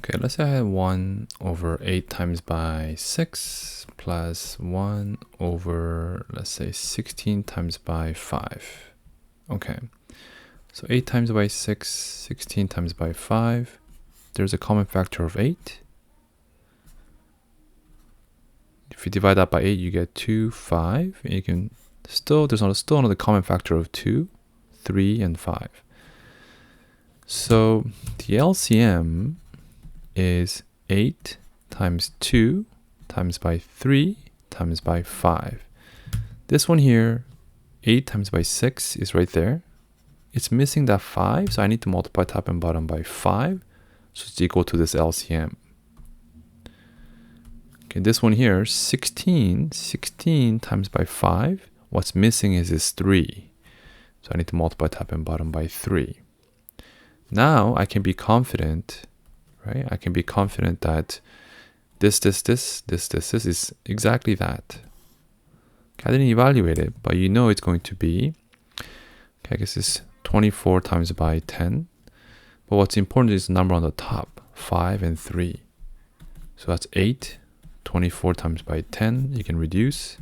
Okay, let's say I had 1 over 8 times by 6 plus 1 over, let's say, 16 times by 5. Okay, so 8 times by 6, 16 times by 5. There's a common factor of 8. If you divide that by 8, you get 2, 5. And you can still, there's still another common factor of 2, 3, and 5. So the LCM is 8 times 2 times by 3 times by 5. This one here, 8 times by 6 is right there. It's missing that 5, so I need to multiply top and bottom by 5. So it's equal to this LCM. Okay, this one here, 16 times by 5. What's missing is this 3. So I need to multiply top and bottom by 3. Now I can be confident, right? I can be confident that this is exactly that. Okay, I didn't evaluate it, but you know it's going to be, okay, I guess it's 24 times by 10. But what's important is the number on the top, 5 and 3. So that's 8, 24 times by 10, you can reduce.